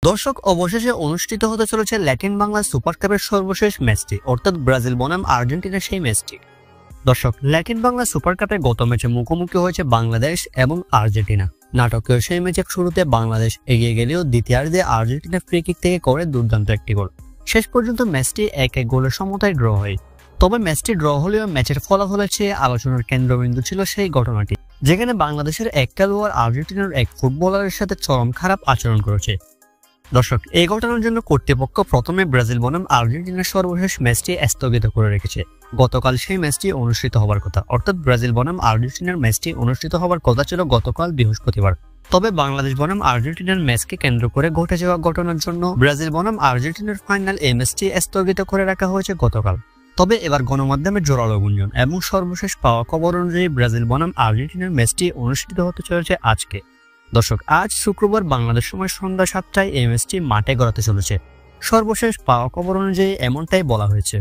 দর্শক, অবশেষে অনুষ্ঠিত হতে চলেছে ল্যাটিন বাংলা সুপার কাপের সর্বশেষ ম্যাচটি, অর্থাৎ ব্রাজিল বনাম আর্জেন্টিনার সেই ম্যাচটি। দর্শক, ল্যাটিন বাংলা সুপার কাপে গত ম্যাচে মুখোমুখি হয়েছে বাংলাদেশ এবং আর্জেন্টিনা। নাটকীয় সেই ম্যাচের শুরুতে বাংলাদেশ এগিয়ে গেলেও দ্বিতীয়ার্ধে আর্জেন্টিনা ফ্রি কিক থেকে করে দুর্দান্ত একটি গোল। শেষ পর্যন্ত ম্যাচটি 1-1 গোলের সমতায় ড্র হয়। তবে ম্যাচটি ড্র হলেও ম্যাচের ফলাফলের চেয়ে আলোচনার কেন্দ্রবিন্দু ছিল সেই ঘটনাটি, যেখানে বাংলাদেশের এক খেলোয়াড় আর্জেন্টিনার এক ফুটবলারের সাথে চরম খারাপ আচরণ করেছে। দর্শক, এই ঘটনার জন্য কর্তৃপক্ষ প্রথমে ব্রাজিল বনাম আর্জেন্টিনার সর্বশেষ ম্যাচটি স্থগিত করে রেখেছে। গতকাল সেই ম্যাচটি অনুষ্ঠিত হবার কথা, অর্থাৎ ব্রাজিল বনাম আর্জেন্টিনার ম্যাচটি অনুষ্ঠিত হবার কথা ছিল গতকাল বৃহস্পতিবার। তবে বাংলাদেশ বনাম আর্জেন্টিনার ম্যাচকে কেন্দ্র করে ঘটে যাওয়া ঘটনার জন্য ব্রাজিল বনাম আর্জেন্টিনার ফাইনাল এই ম্যাচটি স্থগিত করে রাখা হয়েছে গতকাল। তবে এবার গণমাধ্যমে জোরালো গুঞ্জন এবং সর্বশেষ পাওয়া খবর অনুযায়ী ব্রাজিল বনাম আর্জেন্টিনার ম্যাচটি অনুষ্ঠিত হতে চলেছে আজকে। দর্শক, আজ শুক্রবার বাংলাদেশ সময় সন্ধ্যা 7টায় এই ম্যাচটি মাঠে গড়াতে চলেছে। সর্বশেষ পাওয়া খবর অনুযায়ী এমনটাই বলা হয়েছে।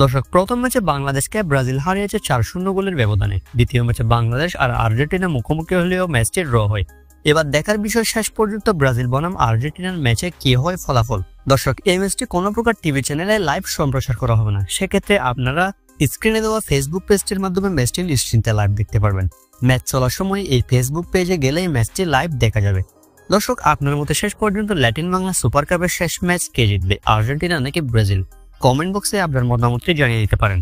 দর্শক, প্রথম ম্যাচে বাংলাদেশকে ব্রাজিল হারিয়েছে 4-0 গোলের ব্যবধানে। দ্বিতীয় ম্যাচে বাংলাদেশ আর আর্জেন্টিনা মুখোমুখি হলেও ম্যাচটি ড্র হয়। এবার দেখার বিষয় শেষ পর্যন্ত ব্রাজিল বনাম আর্জেন্টিনার ম্যাচে কি হয় ফলাফল। দর্শক, এই ম্যাচটি কোনো প্রকার টিভি চ্যানেলে লাইভ সম্প্রচার করা হবে না। সেক্ষেত্রে আপনারা স্ক্রিনে দেওয়া ফেসবুক পেজটির মাধ্যমে ম্যাচটি নিশ্চিন্তে লাইভ দেখতে পারবেন। ম্যাচ চলার সময় এই ফেসবুক পেজে গেলেই ম্যাচটি লাইভ দেখা যাবে। দর্শক, আপনার মতে শেষ পর্যন্ত ল্যাটিন বাংলা সুপার কাপের শেষ ম্যাচ কে জিতবে, আর্জেন্টিনা নাকি ব্রাজিল? কমেন্ট বক্সে আপনার মতামতটি জানিয়ে দিতে পারেন।